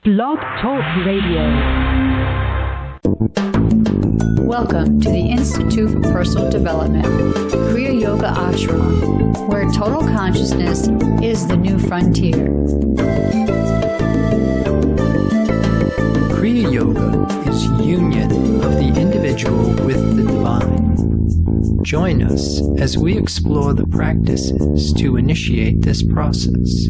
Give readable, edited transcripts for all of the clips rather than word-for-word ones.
Blog Talk Radio. Welcome to the Institute for Personal Development, Kriya Yoga Ashram, where total consciousness is the new frontier. Kriya Yoga is union of the individual with the divine. Join us as we explore the practices to initiate this process.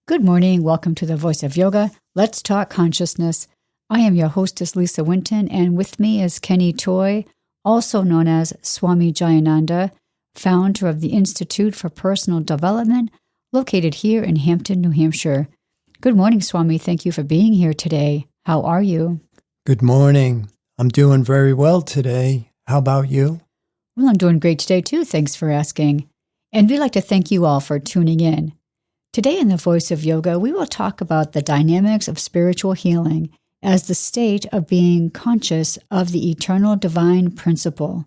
Good morning. Welcome to the Voice of Yoga. Let's talk consciousness. I am your hostess, Lisa Winton, and with me is Kenny Toy, also known as Swami Jayananda, founder of the Institute for Personal Development, located here in Hampton, New Hampshire. Good morning, Swami. Thank you for being here today. How are you? Good morning. I'm doing very well today. How about you? Well, I'm doing great today, too. Thanks for asking. And we'd like to thank you all for tuning in. Today in the Voice of Yoga, we will talk about the dynamics of spiritual healing as the state of being conscious of the eternal divine principle.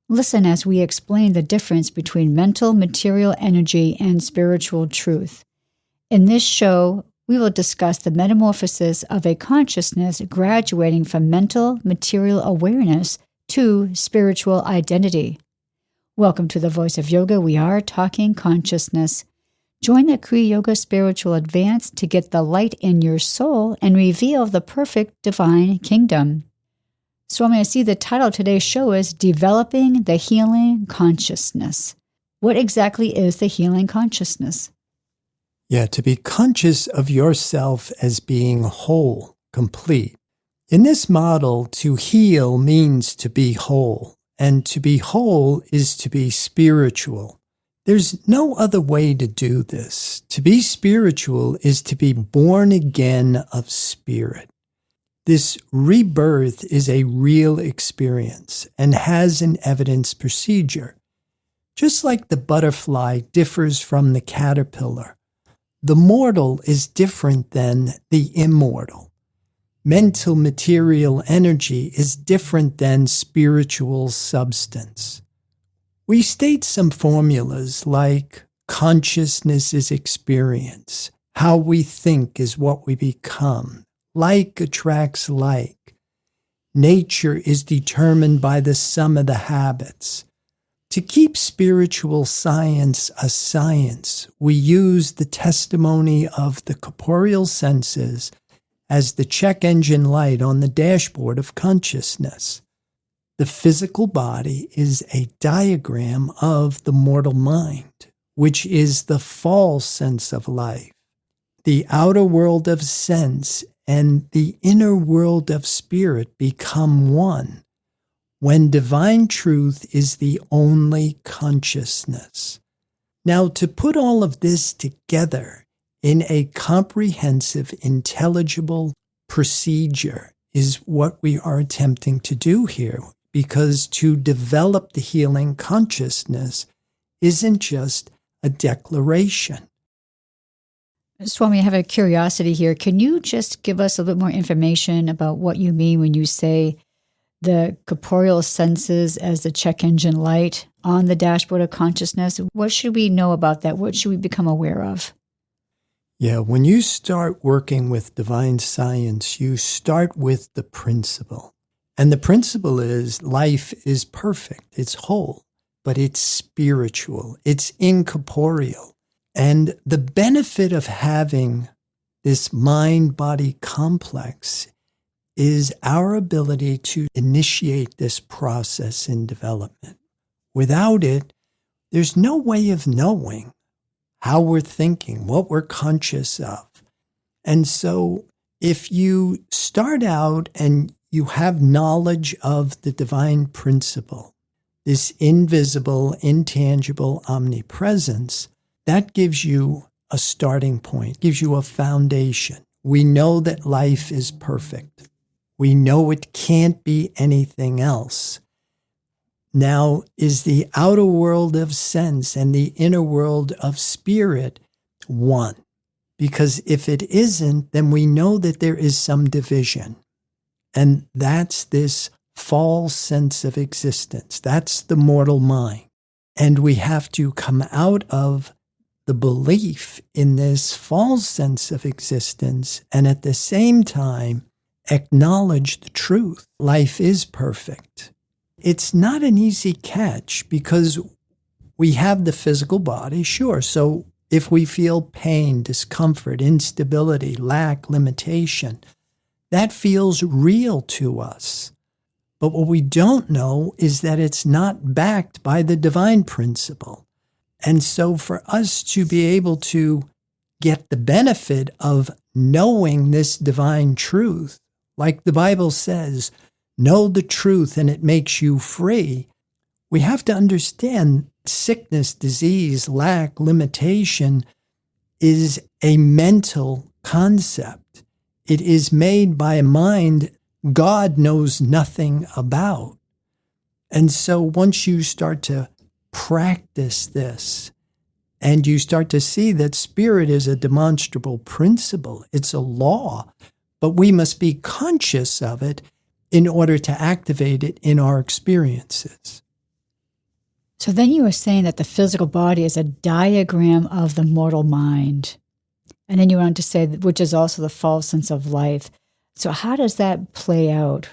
Listen as we explain the difference between mental, material energy and spiritual truth. In this show, we will discuss the metamorphosis of a consciousness graduating from mental, material awareness to spiritual identity. Welcome to the Voice of Yoga. We are talking consciousness. Join the Kriya Yoga Spiritual Advance to get the light in your soul and reveal the perfect divine kingdom. Swami, I see the title of today's show is Developing the Healing Consciousness. What exactly is the healing consciousness? Yeah, to be conscious of yourself as being whole, complete. In this model, to heal means to be whole, and to be whole is to be spiritual. There's no other way to do this. To be spiritual is to be born again of spirit. This rebirth is a real experience and has an evidence procedure. Just like the butterfly differs from the caterpillar, the mortal is different than the immortal. Mental material energy is different than spiritual substance. We state some formulas like consciousness is experience, how we think is what we become, like attracts like, nature is determined by the sum of the habits. To keep spiritual science a science, we use the testimony of the corporeal senses as the check engine light on the dashboard of consciousness. The physical body is a diagram of the mortal mind, which is the false sense of life. The outer world of sense and the inner world of spirit become one when divine truth is the only consciousness. Now, to put all of this together in a comprehensive, intelligible procedure is what we are attempting to do here. Because to develop the healing consciousness isn't just a declaration. Swami, I have a curiosity here. Can you just give us a little bit more information about what you mean when you say the corporeal senses as the check engine light on the dashboard of consciousness? What should we know about that? What should we become aware of? Yeah, when you start working with divine science, you start with the principle. And the principle is life is perfect, it's whole, but it's spiritual, it's incorporeal. And the benefit of having this mind-body complex is our ability to initiate this process in development. Without it, there's no way of knowing how we're thinking, what we're conscious of. And so if you start out and you have knowledge of the divine principle, this invisible, intangible omnipresence, that gives you a starting point, gives you a foundation. We know that life is perfect. We know it can't be anything else. Now, is the outer world of sense and the inner world of spirit one? Because if it isn't, then we know that there is some division. And that's this false sense of existence. That's the mortal mind. And we have to come out of the belief in this false sense of existence and at the same time acknowledge the truth. Life is perfect. It's not an easy catch because we have the physical body, sure. So if we feel pain, discomfort, instability, lack, limitation, that feels real to us. But what we don't know is that it's not backed by the divine principle. And so for us to be able to get the benefit of knowing this divine truth, like the Bible says, know the truth and it makes you free, we have to understand sickness, disease, lack, limitation is a mental concept. It is made by a mind God knows nothing about. And so once you start to practice this and you start to see that spirit is a demonstrable principle, it's a law, but we must be conscious of it in order to activate it in our experiences. So then you were saying that the physical body is a diagram of the mortal mind. And then you went on to say, which is also the false sense of life. So how does that play out?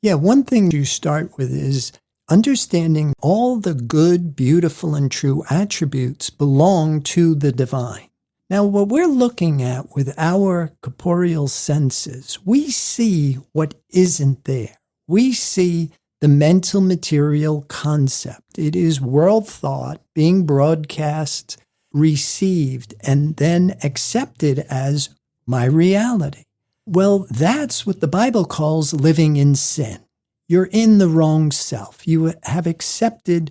Yeah, one thing you start with is understanding all the good, beautiful, and true attributes belong to the divine. Now, what we're looking at with our corporeal senses, we see what isn't there. We see the mental material concept. It is world thought being broadcast, received, and then accepted as my reality. Well, that's what the Bible calls living in sin. You're in the wrong self. You have accepted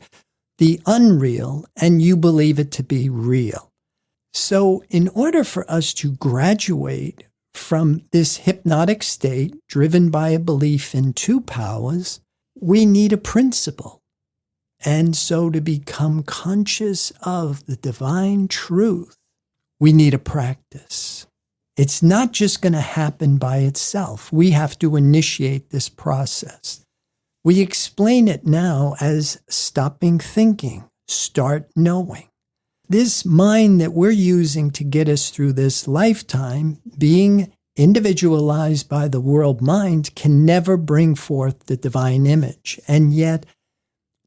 the unreal and you believe it to be real. So in order for us to graduate from this hypnotic state driven by a belief in two powers, we need a principle. And so to become conscious of the divine truth, we need a practice. It's not just going to happen by itself. We have to initiate this process. We explain it now as stopping thinking, start knowing. This mind that we're using to get us through this lifetime, being individualized by the world mind, can never bring forth the divine image. And yet,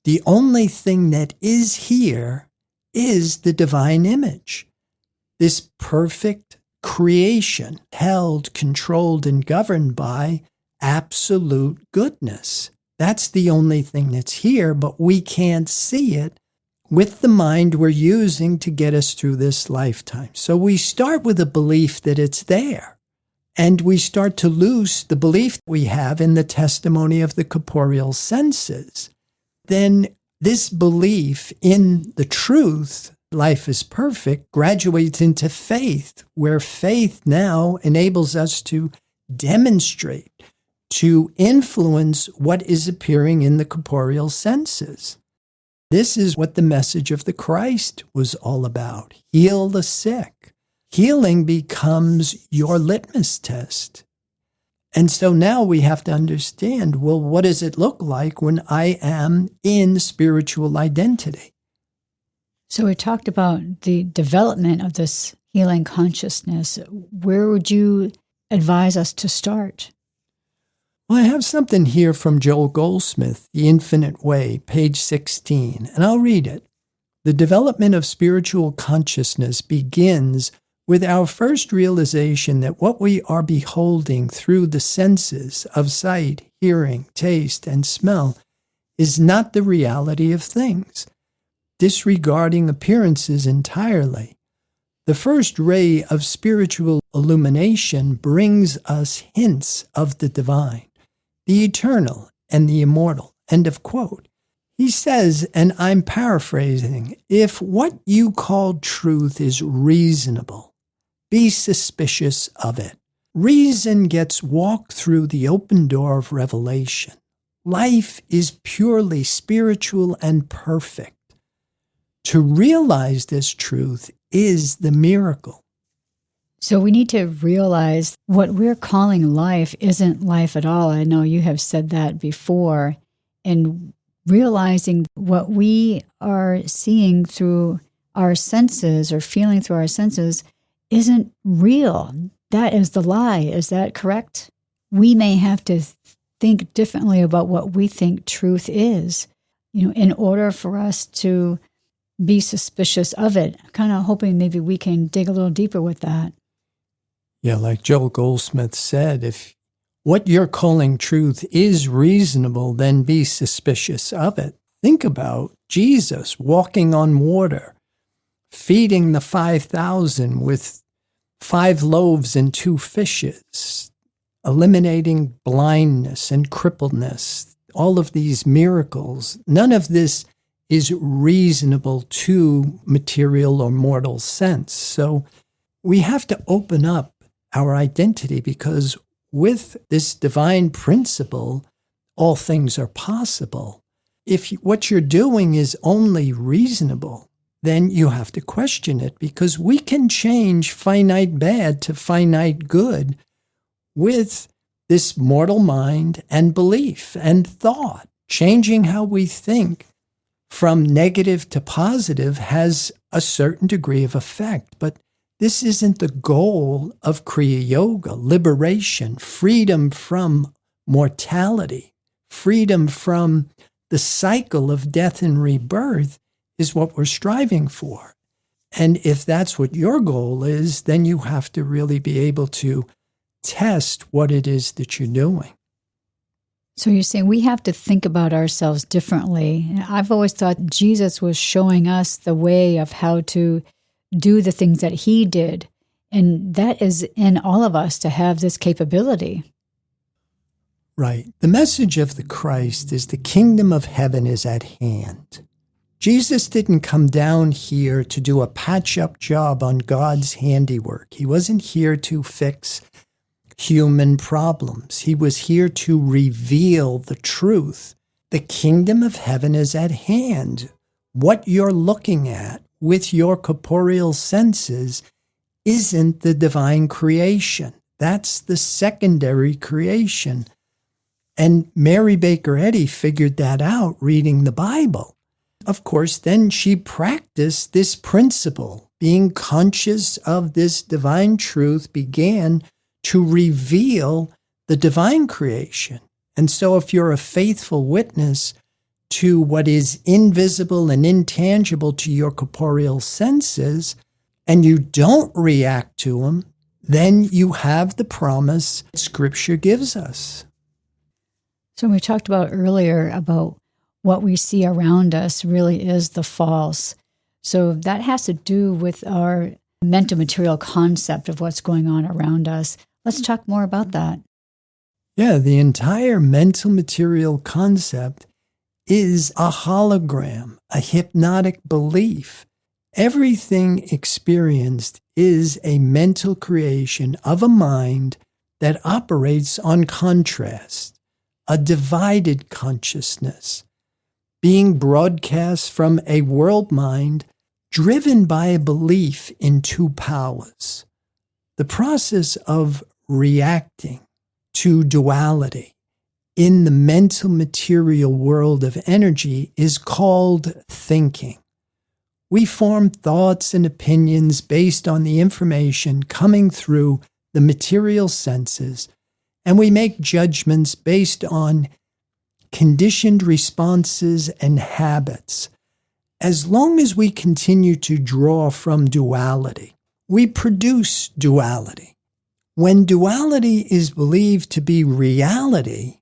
the only thing that is here is the divine image. This perfect creation held, controlled, and governed by absolute goodness. That's the only thing that's here, but we can't see it with the mind we're using to get us through this lifetime. So we start with a belief that it's there, and we start to lose the belief we have in the testimony of the corporeal senses. Then this belief in the truth, life is perfect, graduates into faith, where faith now enables us to demonstrate, to influence what is appearing in the corporeal senses. This is what the message of the Christ was all about. Heal the sick. Healing becomes your litmus test. And so now we have to understand, well, what does it look like when I am in spiritual identity? So we talked about the development of this healing consciousness. Where would you advise us to start? Well, I have something here from Joel Goldsmith, The Infinite Way, page 16, and I'll read it. The development of spiritual consciousness begins with our first realization that what we are beholding through the senses of sight, hearing, taste, and smell is not the reality of things, disregarding appearances entirely. The first ray of spiritual illumination brings us hints of the divine, the eternal and the immortal. End of quote. He says, and I'm paraphrasing, if what you call truth is reasonable, be suspicious of it. Reason gets walked through the open door of revelation. Life is purely spiritual and perfect. To realize this truth is the miracle. So we need to realize what we're calling life isn't life at all. I know you have said that before. And realizing what we are seeing through our senses or feeling through our senses isn't real. That is the lie. Is that correct? We may have to think differently about what we think truth is, in order for us to be suspicious of it. Kind of hoping maybe we can dig a little deeper with that. Yeah, like Joel Goldsmith said, if what you're calling truth is reasonable, then be suspicious of it. Think about Jesus walking on water, feeding the 5,000 with 5 loaves and 2 fishes, eliminating blindness and crippledness, all of these miracles. None of this is reasonable to material or mortal sense. So we have to open up our identity, because with this divine principle, all things are possible. If what you're doing is only reasonable, then you have to question it, because we can change finite bad to finite good with this mortal mind and belief and thought. Changing how we think from negative to positive has a certain degree of effect, but this isn't the goal of Kriya Yoga. Liberation, freedom from mortality, freedom from the cycle of death and rebirth is what we're striving for. And if that's what your goal is, then you have to really be able to test what it is that you're doing. So you're saying we have to think about ourselves differently. I've always thought Jesus was showing us the way of how to do the things that he did. And that is in all of us to have this capability. Right. The message of the Christ is the kingdom of heaven is at hand. Jesus didn't come down here to do a patch-up job on God's handiwork. He wasn't here to fix human problems. He was here to reveal the truth. The kingdom of heaven is at hand. What you're looking at with your corporeal senses isn't the divine creation. That's the secondary creation. And Mary Baker Eddy figured that out reading the Bible. Of course, then she practiced this principle. Being conscious of this divine truth began to reveal the divine creation. And so if you're a faithful witness to what is invisible and intangible to your corporeal senses, and you don't react to them, then you have the promise Scripture gives us. So we talked about earlier about what we see around us really is the false. So that has to do with our mental material concept of what's going on around us. Let's talk more about that. Yeah, the entire mental material concept is a hologram, a hypnotic belief. Everything experienced is a mental creation of a mind that operates on contrast, a divided consciousness, being broadcast from a world mind driven by a belief in 2 powers. The process of reacting to duality in the mental material world of energy is called thinking. We form thoughts and opinions based on the information coming through the material senses, and we make judgments based on conditioned responses and habits. As long as we continue to draw from duality, we produce duality. When duality is believed to be reality,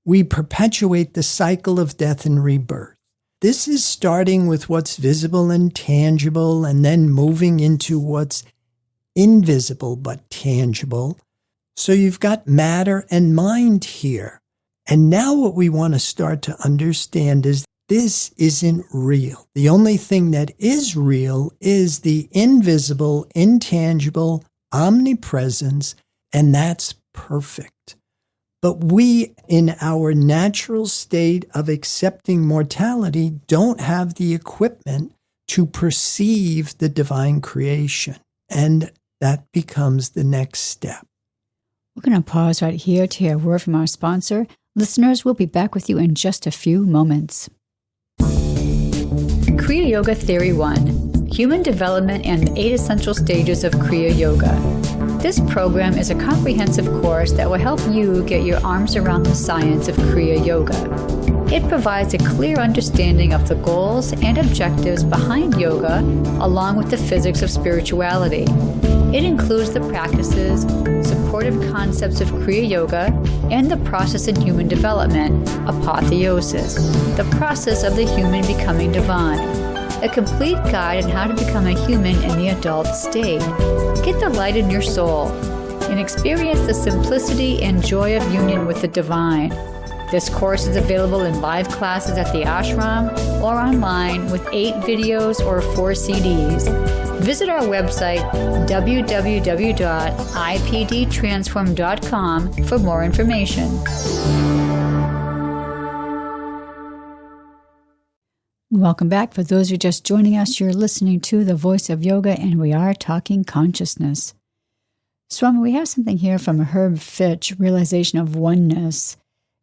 we perpetuate the cycle of death and rebirth. This is starting with what's visible and tangible, and then moving into what's invisible but tangible. So you've got matter and mind here. And now what we want to start to understand is this isn't real. The only thing that is real is the invisible, intangible omnipresence, and that's perfect. But we, in our natural state of accepting mortality, don't have the equipment to perceive the divine creation. And that becomes the next step. We're going to pause right here to hear a word from our sponsor. Listeners, we'll be back with you in just a few moments. Kriya Yoga Theory 1. Human Development and the 8 Essential Stages of Kriya Yoga. This program is a comprehensive course that will help you get your arms around the science of Kriya Yoga. It provides a clear understanding of the goals and objectives behind yoga, along with the physics of spirituality. It includes the practices, supportive concepts of Kriya Yoga, and the process in human development, apotheosis, the process of the human becoming divine. A complete guide on how to become a human in the adult state. Get the light in your soul and experience the simplicity and joy of union with the divine. This course is available in live classes at the ashram or online with 8 videos or 4 CDs. Visit our website, www.ipdtransform.com, for more information. Welcome back. For those who are just joining us, you're listening to The Voice of Yoga, and we are talking consciousness. Swami, we have something here from Herb Fitch, Realization of Oneness,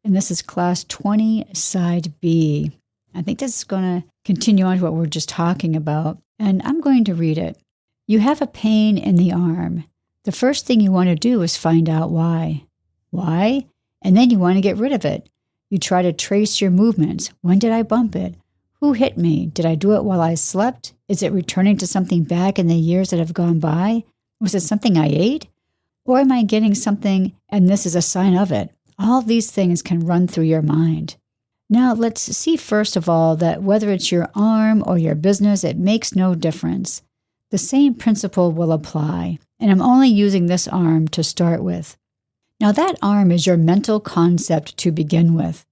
and this is Class 20, Side B. I think this is going to continue on to what we're just talking about, and I'm going to read it. You have a pain in the arm. The first thing you want to do is find out why. Why? And then you want to get rid of it. You try to trace your movements. When did I bump it? Who hit me? Did I do it while I slept? Is it returning to something back in the years that have gone by? Was it something I ate? Or am I getting something and this is a sign of it? All these things can run through your mind. Now let's see first of all that whether it's your arm or your business, it makes no difference. The same principle will apply, and I'm only using this arm to start with. Now that arm is your mental concept to begin with.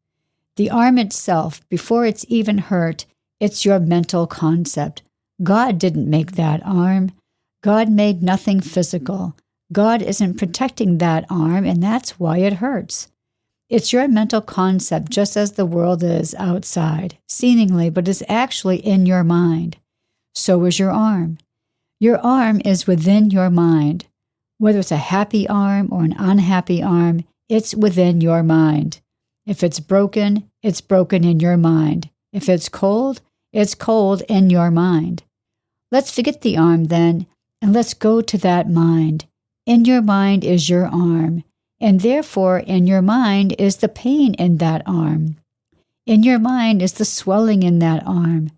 The arm itself, before it's even hurt, it's your mental concept. God didn't make that arm. God made nothing physical. God isn't protecting that arm, and that's why it hurts. It's your mental concept, just as the world is outside, seemingly, but is actually in your mind. So is your arm. Your arm is within your mind. Whether it's a happy arm or an unhappy arm, it's within your mind. If it's broken in your mind. If it's cold in your mind. Let's forget the arm then, and let's go to that mind. In your mind is your arm, and therefore in your mind is the pain in that arm. In your mind is the swelling in that arm.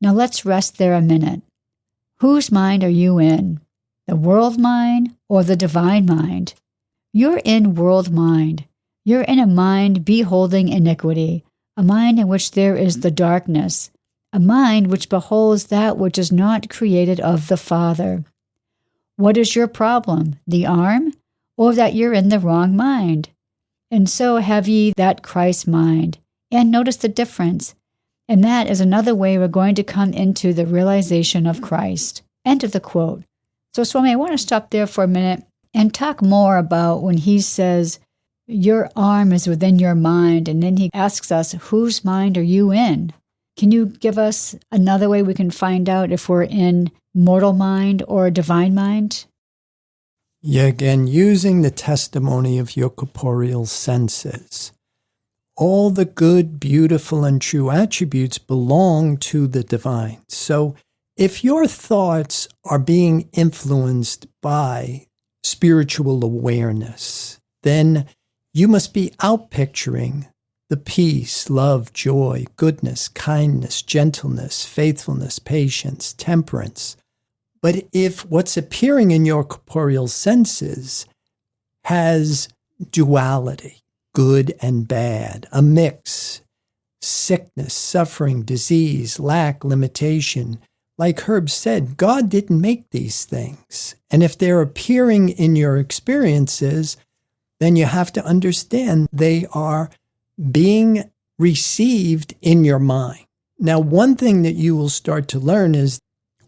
Now let's rest there a minute. Whose mind are you in? The world mind or the divine mind? You're in world mind. You're in a mind beholding iniquity, a mind in which there is the darkness, a mind which beholds that which is not created of the Father. What is your problem, the arm, or that you're in the wrong mind? And so have ye that Christ mind. And notice the difference. And that is another way we're going to come into the realization of Christ. End of the quote. So Swami, I want to stop there for a minute and talk more about when he says, your arm is within your mind, and then he asks us, whose mind are you in? Can you give us another way we can find out if we're in mortal mind or divine mind? Yeah, again, using the testimony of your corporeal senses. All the good, beautiful, and true attributes belong to the divine. So if your thoughts are being influenced by spiritual awareness, then you must be outpicturing the peace, love, joy, goodness, kindness, gentleness, faithfulness, patience, temperance. But if what's appearing in your corporeal senses has duality, good and bad, a mix, sickness, suffering, disease, lack, limitation, like Herb said, God didn't make these things. And if they're appearing in your experiences, then you have to understand they are being received in your mind. Now, one thing that you will start to learn is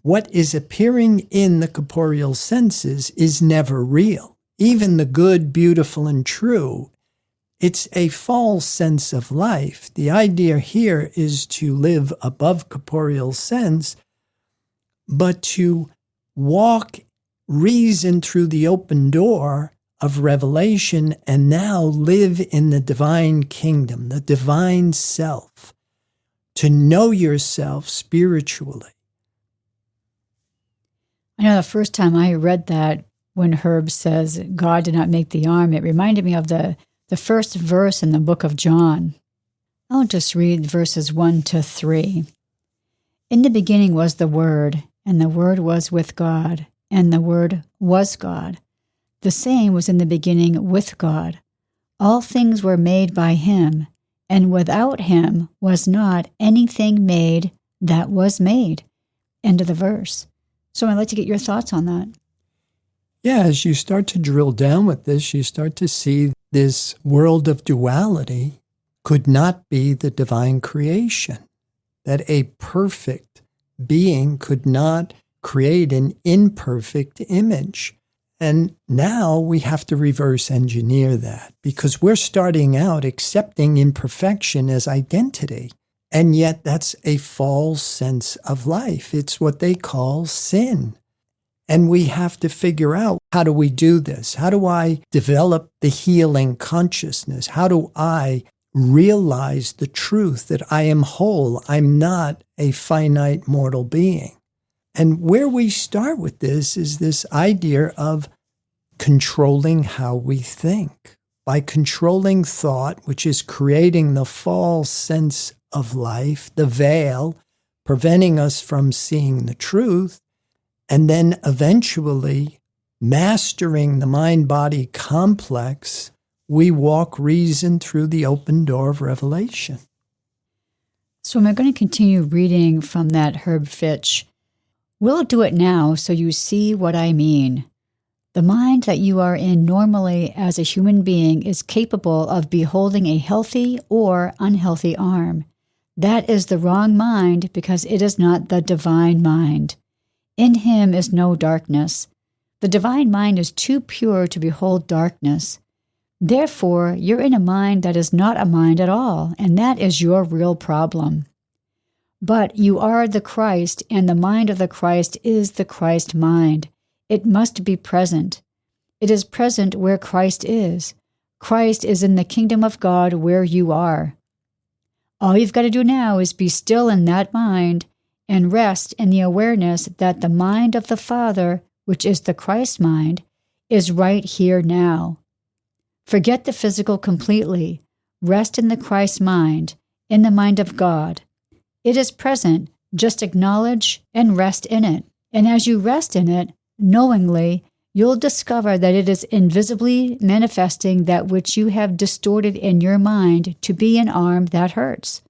what is appearing in the corporeal senses is never real. Even the good, beautiful, and true, it's a false sense of life. The idea here is to live above corporeal sense, but to walk reason through the open door of revelation and now live in the divine kingdom, the divine self, to know yourself spiritually. I know the first time I read that, when Herb says God did not make the arm, it reminded me of the first verse in the book of John. I'll just read verses 1 to 3. In the beginning was the Word, and the Word was with God, and the Word was God. The same was in the beginning with God. All things were made by him, and without him was not anything made that was made. End of the verse. So I'd like to get your thoughts on that. Yeah, as you start to drill down with this, you start to see this world of duality could not be the divine creation, that a perfect being could not create an imperfect image. And now we have to reverse engineer that because we're starting out accepting imperfection as identity. And yet that's a false sense of life. It's what they call sin. And we have to figure out, how do we do this? How do I develop the healing consciousness? How do I realize the truth that I am whole? I'm not a finite mortal being. And where we start with this is this idea of controlling how we think. By controlling thought, which is creating the false sense of life, the veil, preventing us from seeing the truth, and then eventually mastering the mind-body complex, we walk reason through the open door of revelation. So I'm going to continue reading from that Herb Fitch. We'll do it now so you see what I mean. The mind that you are in normally as a human being is capable of beholding a healthy or unhealthy arm. That is the wrong mind because it is not the divine mind. In him is no darkness. The divine mind is too pure to behold darkness. Therefore, you're in a mind that is not a mind at all, and that is your real problem. But you are the Christ, and the mind of the Christ is the Christ mind. It must be present. It is present where Christ is. Christ is in the kingdom of God where you are. All you've got to do now is be still in that mind and rest in the awareness that the mind of the Father, which is the Christ mind, is right here now. Forget the physical completely. Rest in the Christ mind, in the mind of God. It is present. Just acknowledge and rest in it. And as you rest in it, knowingly, you'll discover that it is invisibly manifesting that which you have distorted in your mind to be an arm that hurts.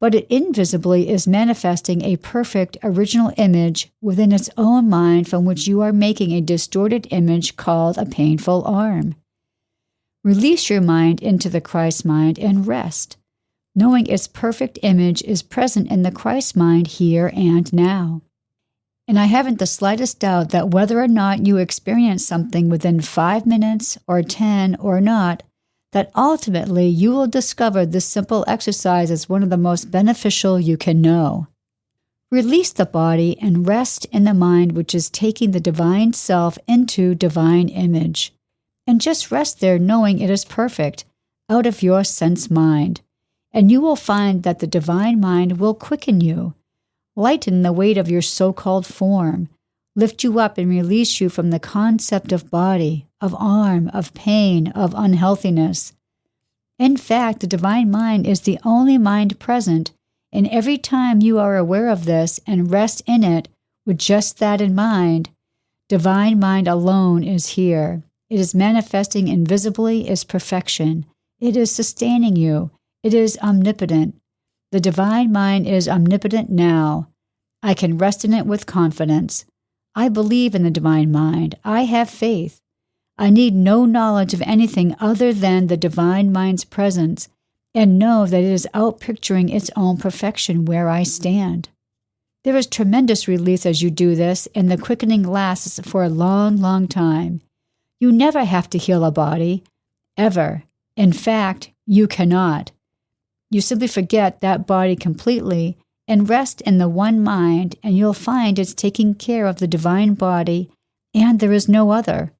But it invisibly is manifesting a perfect original image within its own mind from which you are making a distorted image called a painful arm. Release your mind into the Christ mind and rest, knowing its perfect image is present in the Christ mind here and now. And I haven't the slightest doubt that whether or not you experience something within 5 minutes or 10 or not, that ultimately you will discover this simple exercise is one of the most beneficial you can know. Release the body and rest in the mind which is taking the divine self into divine image. And just rest there knowing it is perfect, out of your sense mind. And you will find that the divine mind will quicken you, lighten the weight of your so-called form, lift you up and release you from the concept of body, of arm, of pain, of unhealthiness. In fact, the divine mind is the only mind present, and every time you are aware of this and rest in it with just that in mind, divine mind alone is here. It is manifesting invisibly as perfection. It is sustaining you. It is omnipotent. The divine mind is omnipotent now. I can rest in it with confidence. I believe in the divine mind. I have faith. I need no knowledge of anything other than the divine mind's presence and know that it is outpicturing its own perfection where I stand. There is tremendous release as you do this, and the quickening lasts for a long, long time. You never have to heal a body, ever. In fact, you cannot. You simply forget that body completely and rest in the one mind, and you'll find it's taking care of the divine body, and there is no other.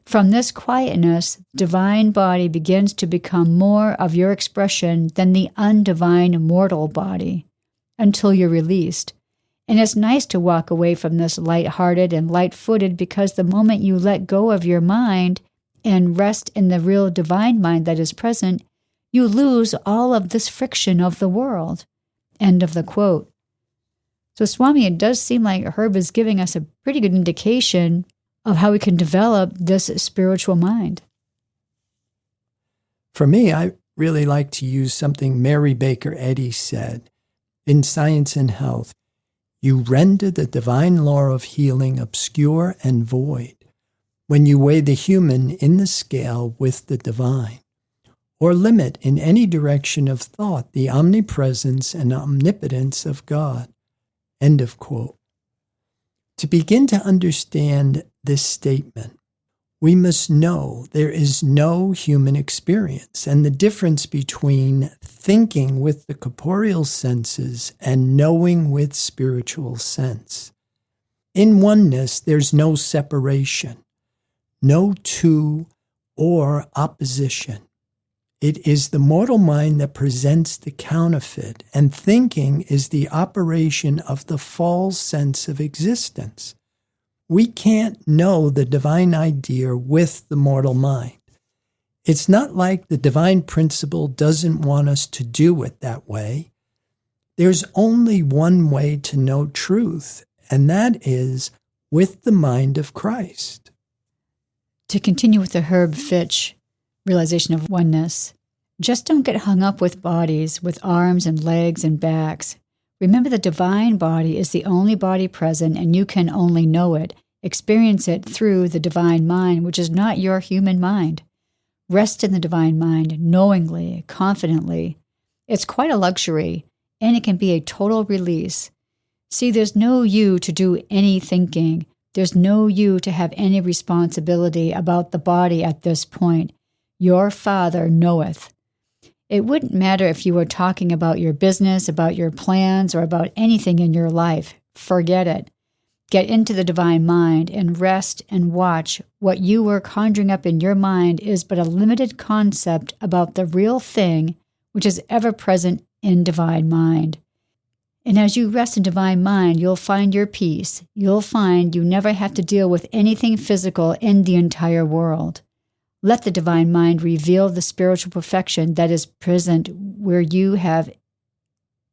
From this quietness, divine body begins to become more of your expression than the undivine mortal body, until you're released. And it's nice to walk away from this light-hearted and light-footed, because the moment you let go of your mind and rest in the real divine mind that is present, you lose all of this friction of the world. End of the quote. So Swami, it does seem like Herb is giving us a pretty good indication of how we can develop this spiritual mind. For me, I really like to use something Mary Baker Eddy said in Science and Health. You render the divine law of healing obscure and void when you weigh the human in the scale with the divine, or limit in any direction of thought the omnipresence and omnipotence of God. End of quote. To begin to understand this statement, we must know there is no human experience, and the difference between thinking with the corporeal senses and knowing with spiritual sense. In oneness, there's no separation, no two or opposition. It is the mortal mind that presents the counterfeit, and thinking is the operation of the false sense of existence. We can't know the divine idea with the mortal mind. It's not like the divine principle doesn't want us to do it that way. There's only one way to know truth, and that is with the mind of Christ. To continue with the Herb Fitch realization of oneness, just don't get hung up with bodies, with arms and legs and backs. Remember, the divine body is the only body present, and you can only know it, experience it through the divine mind, which is not your human mind. Rest in the divine mind, knowingly, confidently. It's quite a luxury, and it can be a total release. See, there's no you to do any thinking. There's no you to have any responsibility about the body at this point. Your Father knoweth. It wouldn't matter if you were talking about your business, about your plans, or about anything in your life. Forget it. Get into the divine mind and rest and watch. What you were conjuring up in your mind is but a limited concept about the real thing, which is ever present in divine mind. And as you rest in divine mind, you'll find your peace. You'll find you never have to deal with anything physical in the entire world. Let the divine mind reveal the spiritual perfection that is present where you have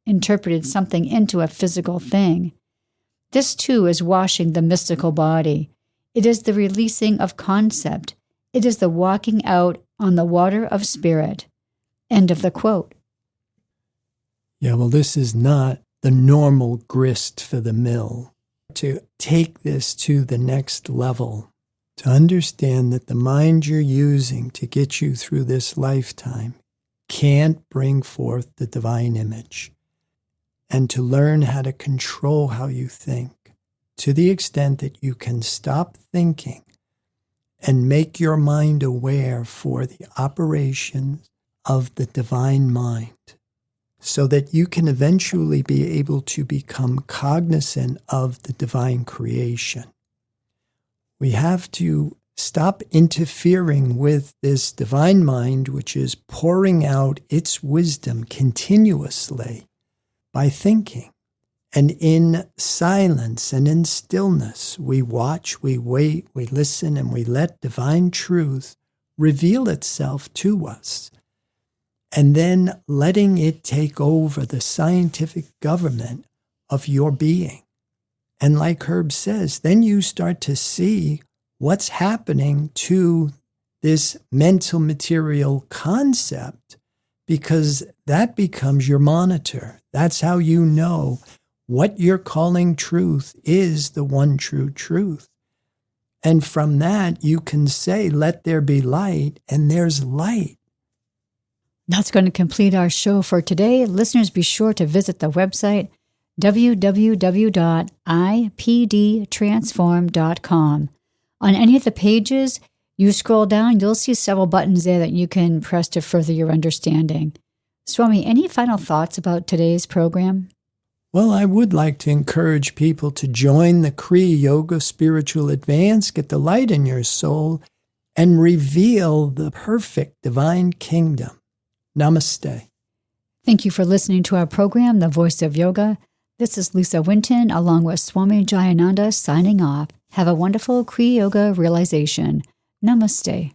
interpreted something into a physical thing. This too is washing the mystical body. It is the releasing of concept. It is the walking out on the water of spirit. End of the quote. Yeah, well, this is not the normal grist for the mill. To take this to the next level, to understand that the mind you're using to get you through this lifetime can't bring forth the divine image, and to learn how to control how you think to the extent that you can stop thinking and make your mind aware for the operations of the divine mind, so that you can eventually be able to become cognizant of the divine creation. We have to stop interfering with this divine mind, which is pouring out its wisdom continuously by thinking. And in silence and in stillness, we watch, we wait, we listen, and we let divine truth reveal itself to us. And then letting it take over the scientific government of your being. And like Herb says, then you start to see what's happening to this mental material concept, because that becomes your monitor. That's how you know what you're calling truth is the one true truth. And from that, you can say, let there be light, and there's light. That's going to complete our show for today. Listeners, be sure to visit the website www.ipdtransform.com. On any of the pages, you scroll down, you'll see several buttons there that you can press to further your understanding. Swami, any final thoughts about today's program? Well, I would like to encourage people to join the Kriya Yoga Spiritual Advance, get the light in your soul, and reveal the perfect divine kingdom. Namaste. Thank you for listening to our program, The Voice of Yoga. This is Lisa Winton along with Swami Jayananda signing off. Have a wonderful Kriya Yoga realization. Namaste.